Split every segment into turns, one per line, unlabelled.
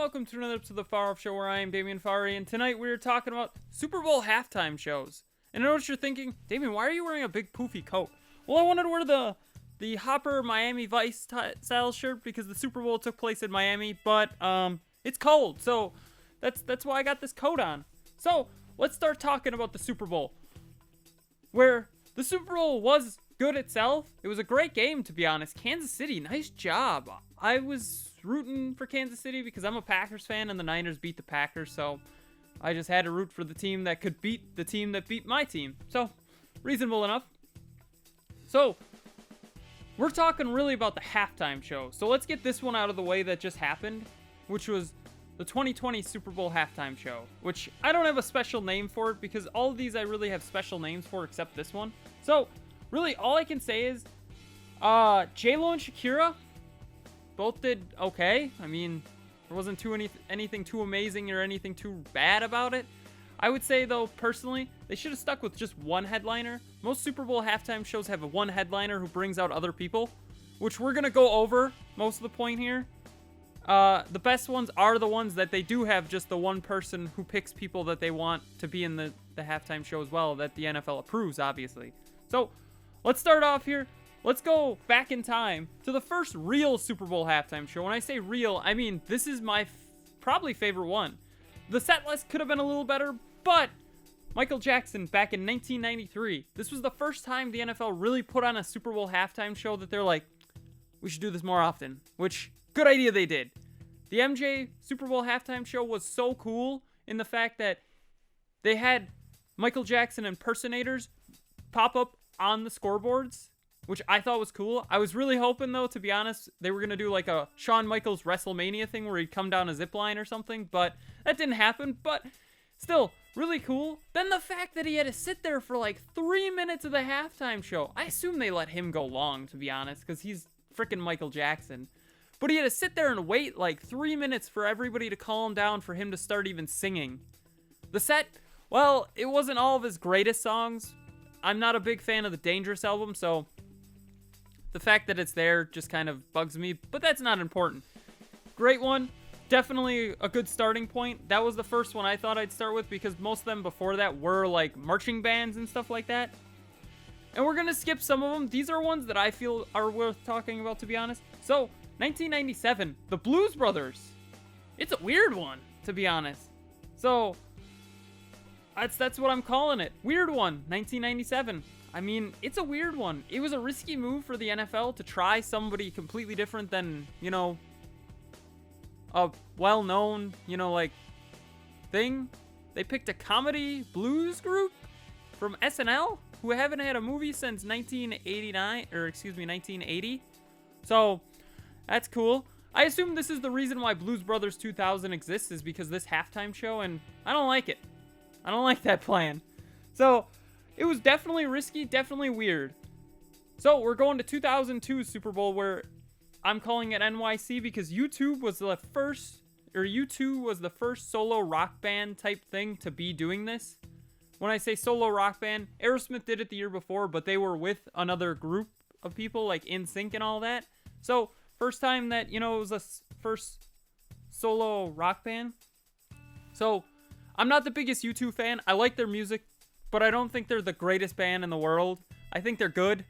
welcome to another episode of the Farr Show, where I am Damian Farr, and tonight we're talking about Super Bowl halftime shows. And I know what you're thinking, Damian, why are you wearing a big poofy coat? Well, I wanted to wear the Hopper Miami Vice style shirt because the Super Bowl took place in Miami, but it's cold, so that's why I got this coat on. So let's start talking about the Super Bowl, where the Super Bowl was good itself. It was a great game, to be honest. Kansas City, nice job. I was rooting for Kansas City because I'm a Packers fan and the Niners beat the Packers, so I just had to root for the team that could beat the team that beat my team. So, reasonable enough. So, we're talking really about the halftime show. So let's get this one out of the way that just happened, which was the 2020 Super Bowl halftime show, which I don't have a special name for it because all of these I really have special names for except this one. So, really, all I can say is J-Lo and Shakira both did okay. I mean, there wasn't anything too amazing or anything too bad about it. I would say, though, personally, they should have stuck with just one headliner. Most Super Bowl halftime shows have one headliner who brings out other people, which we're going to go over most of the point here. The best ones are the ones that they do have just the one person who picks people that they want to be in the halftime show as well, that the NFL approves, obviously. So, let's start off here. Let's go back in time to the first real Super Bowl halftime show. When I say real, I mean this is my probably favorite one. The set list could have been a little better, but Michael Jackson back in 1993. This was the first time the NFL really put on a Super Bowl halftime show that they're like, we should do this more often, which, good idea they did. The MJ Super Bowl halftime show was so cool in the fact that they had Michael Jackson impersonators pop up on the scoreboards, which I thought was cool. I was really hoping, though, to be honest, they were going to do like a Shawn Michaels WrestleMania thing where he'd come down a zip line or something, but that didn't happen. But still, really cool. Then the fact that he had to sit there for like 3 minutes of the halftime show. I assume they let him go long, to be honest, because he's freaking Michael Jackson. But he had to sit there and wait like 3 minutes for everybody to calm down for him to start even singing. The set, well, it wasn't all of his greatest songs. I'm not a big fan of the Dangerous album, so the fact that it's there just kind of bugs me, but that's not important. Great one. Definitely a good starting point. That was the first one I thought I'd start with because most of them before that were like marching bands and stuff like that. And we're going to skip some of them. These are ones that I feel are worth talking about, to be honest. So, 1997, the Blues Brothers. It's a weird one, to be honest. So, that's what I'm calling it. Weird one, 1997. I mean, it's a weird one. It was a risky move for the NFL to try somebody completely different than, a well-known, like, thing. They picked a comedy blues group from SNL who haven't had a movie since 1980. So, that's cool. I assume this is the reason why Blues Brothers 2000 exists, is because this halftime show, and I don't like it. I don't like that plan. So, it was definitely risky, definitely weird. So, we're going to 2002 Super Bowl, where I'm calling it NYC because U2 was the first solo rock band type thing to be doing this. When I say solo rock band, Aerosmith did it the year before, but they were with another group of people, like NSYNC and all that. So, first time that, it was a first solo rock band. So, I'm not the biggest U2 fan. I like their music, but I don't think they're the greatest band in the world. I think they're good.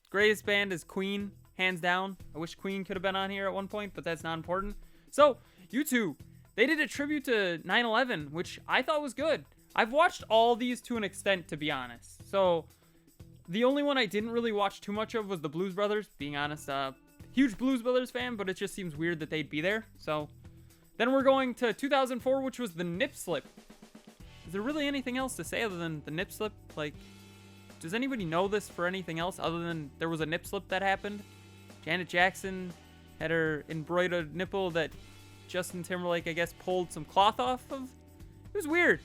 Greatest band is Queen, hands down. I wish Queen could have been on here at one point, but that's not important. So, U2, they did a tribute to 9/11, which I thought was good. I've watched all these to an extent, to be honest. So, the only one I didn't really watch too much of was the Blues Brothers, being honest. Huge Blues Brothers fan, but it just seems weird that they'd be there. So, then we're going to 2004, which was the Nip Slip. Is there really anything else to say other than the nip slip? Like, does anybody know this for anything else other than there was a nip slip that happened? Janet Jackson had her embroidered nipple that Justin Timberlake, I guess, pulled some cloth off of. It was weird.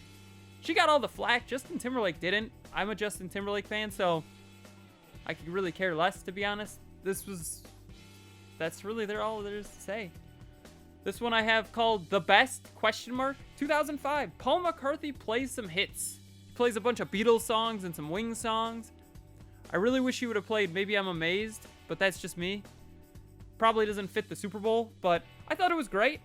She got all the flack. Justin Timberlake didn't. I'm a Justin Timberlake fan, so I could really care less, to be honest. That's really all there is to say. This one I have called The Best, 2005. Paul McCartney plays some hits. He plays a bunch of Beatles songs and some Wings songs. I really wish he would have played Maybe I'm Amazed, but that's just me. Probably doesn't fit the Super Bowl, but I thought it was great.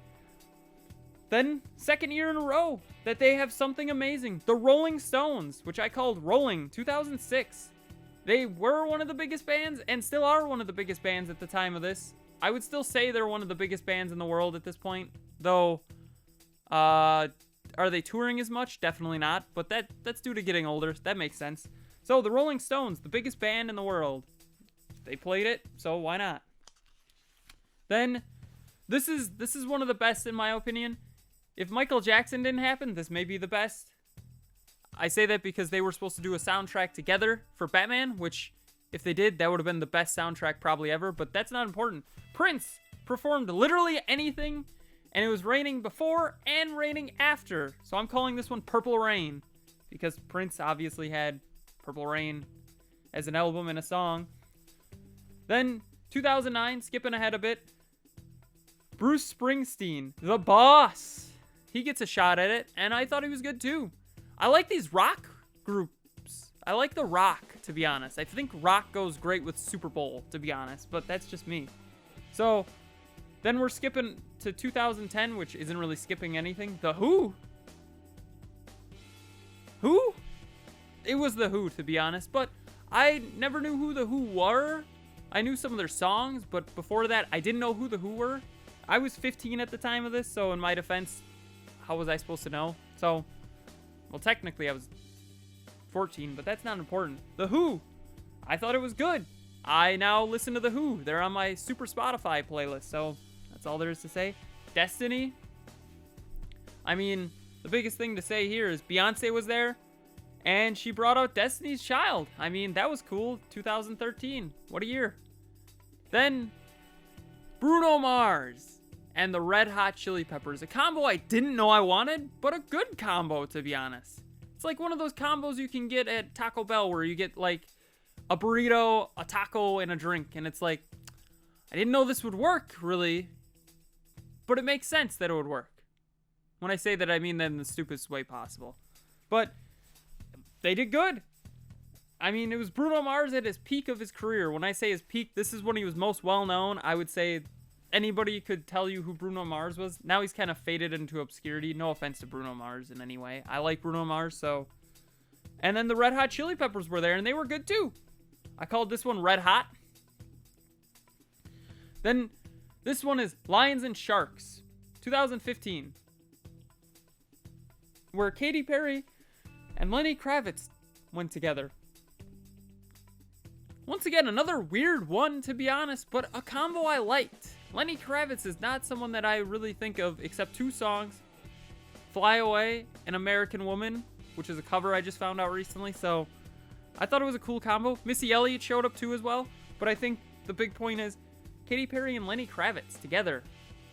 Then, second year in a row that they have something amazing. The Rolling Stones, which I called Rolling, 2006. They were one of the biggest bands and still are one of the biggest bands at the time of this. I would still say they're one of the biggest bands in the world at this point. Though, are they touring as much? Definitely not. But that's due to getting older. That makes sense. So, the Rolling Stones, the biggest band in the world. They played it, so why not? Then, this is one of the best in my opinion. If Michael Jackson didn't happen, this may be the best. I say that because they were supposed to do a soundtrack together for Batman, which, if they did, that would have been the best soundtrack probably ever, but that's not important. Prince performed literally anything, and it was raining before and raining after. So I'm calling this one Purple Rain, because Prince obviously had Purple Rain as an album and a song. Then, 2009, skipping ahead a bit, Bruce Springsteen, the boss. He gets a shot at it, and I thought he was good too. I like these rock groups. I like the rock, to be honest. I think rock goes great with Super Bowl, to be honest, but that's just me. So, then we're skipping to 2010, which isn't really skipping anything. The Who. Who? It was The Who, to be honest, but I never knew who The Who were. I knew some of their songs, but before that, I didn't know who The Who were. I was 15 at the time of this, so in my defense, how was I supposed to know? So, well, technically I was 14, but that's not important. The Who. I thought it was good. I now listen to The Who. They're on my Super Spotify playlist, so that's all there is to say. Destiny. I mean, the biggest thing to say here is Beyonce was there, and she brought out Destiny's Child. I mean, that was cool. 2013. What a year. Then, Bruno Mars and the Red Hot Chili Peppers. A combo I didn't know I wanted, but a good combo, to be honest. It's like one of those combos you can get at Taco Bell where you get like a burrito, a taco, and a drink. And it's like, I didn't know this would work, really. But it makes sense that it would work. When I say that, I mean that in the stupidest way possible. But they did good. I mean, it was Bruno Mars at his peak of his career. When I say his peak, this is when he was most well-known. I would say anybody could tell you who Bruno Mars was. Now he's kind of faded into obscurity. No offense to Bruno Mars in any way. I like Bruno Mars, so. And then the Red Hot Chili Peppers were there, and they were good too. I called this one Red Hot. Then this one is Lions and Sharks, 2015. Where Katy Perry and Lenny Kravitz went together. Once again, another weird one, to be honest, but a combo I liked. Lenny Kravitz is not someone that I really think of except two songs. Fly Away and American Woman, which is a cover I just found out recently, so I thought it was a cool combo. Missy Elliott showed up too as well, but I think the big point is Katy Perry and Lenny Kravitz together.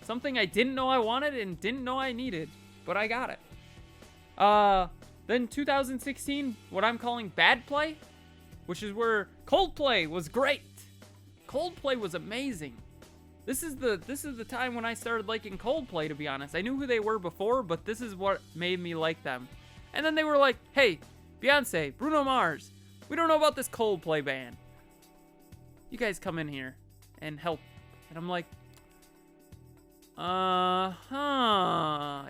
Something I didn't know I wanted and didn't know I needed, but I got it. Then 2016, what I'm calling Bad Play, which is where Coldplay was great. Coldplay was amazing. This is the time when I started liking Coldplay, to be honest. I knew who they were before, but this is what made me like them. And then they were like, hey, Beyonce, Bruno Mars, we don't know about this Coldplay band. You guys come in here and help. And I'm like,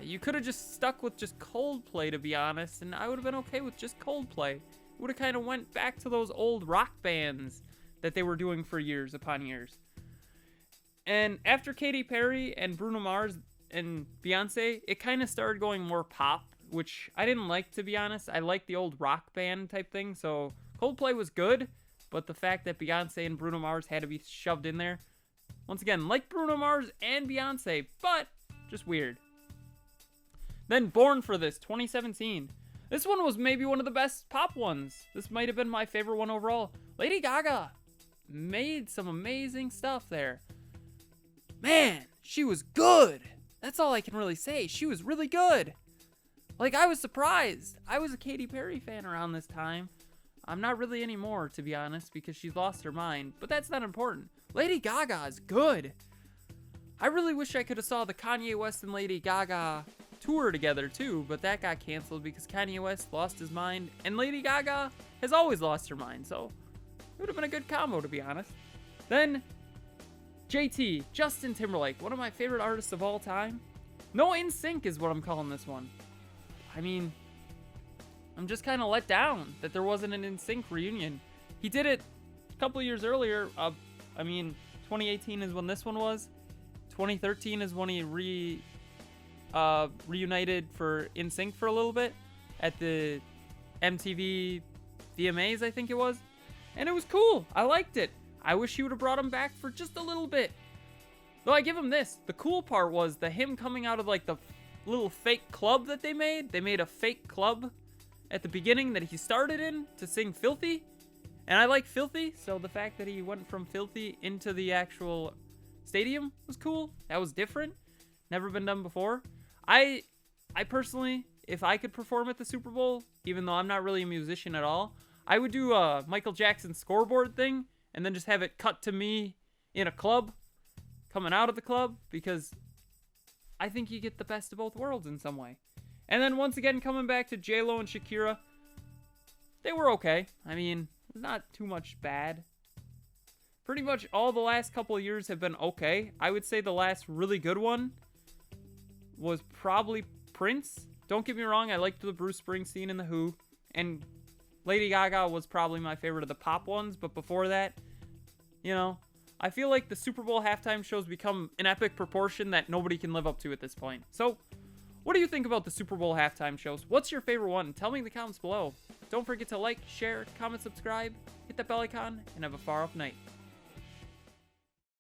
you could have just stuck with just Coldplay, to be honest, and I would have been okay with just Coldplay. It would have kind of went back to those old rock bands that they were doing for years upon years. And after Katy Perry and Bruno Mars and Beyonce, it kind of started going more pop, which I didn't like, to be honest. I liked the old rock band type thing, so Coldplay was good, but the fact that Beyonce and Bruno Mars had to be shoved in there, once again, like Bruno Mars and Beyonce, but just weird. Then Born for This, 2017. This one was maybe one of the best pop ones. This might have been my favorite one overall. Lady Gaga made some amazing stuff there. Man, she was good. That's all I can really say. She was really good. Like, I was surprised. I was a Katy Perry fan around this time. I'm not really anymore, to be honest, because she's lost her mind. But that's not important. Lady Gaga is good. I really wish I could have saw the Kanye West and Lady Gaga tour together, too. But that got canceled because Kanye West lost his mind. And Lady Gaga has always lost her mind. So, it would have been a good combo, to be honest. Then, JT, Justin Timberlake, one of my favorite artists of all time. No In Sync is what I'm calling this one. I mean, I'm just kind of let down that there wasn't an In Sync reunion. He did it a couple of years earlier. I mean, 2018 is when this one was. 2013 is when he reunited for In Sync for a little bit at the MTV VMAs, I think it was. And it was cool. I liked it. I wish he would have brought him back for just a little bit. Though I give him this. The cool part was him coming out of like the little fake club that they made. They made a fake club at the beginning that he started in to sing Filthy. And I like Filthy, so the fact that he went from Filthy into the actual stadium was cool. That was different. Never been done before. I personally, if I could perform at the Super Bowl, even though I'm not really a musician at all, I would do a Michael Jackson scoreboard thing and then just have it cut to me in a club, coming out of the club, because I think you get the best of both worlds in some way. And then once again, coming back to J-Lo and Shakira, they were okay. I mean, not too much bad. Pretty much all the last couple of years have been okay. I would say the last really good one was probably Prince. Don't get me wrong, I liked the Bruce Springsteen and the Who, and Lady Gaga was probably my favorite of the pop ones, but before that, you know, I feel like the Super Bowl halftime shows become an epic proportion that nobody can live up to at this point. So, what do you think about the Super Bowl halftime shows? What's your favorite one? Tell me in the comments below. Don't forget to like, share, comment, subscribe, hit that bell icon, and have a far off night.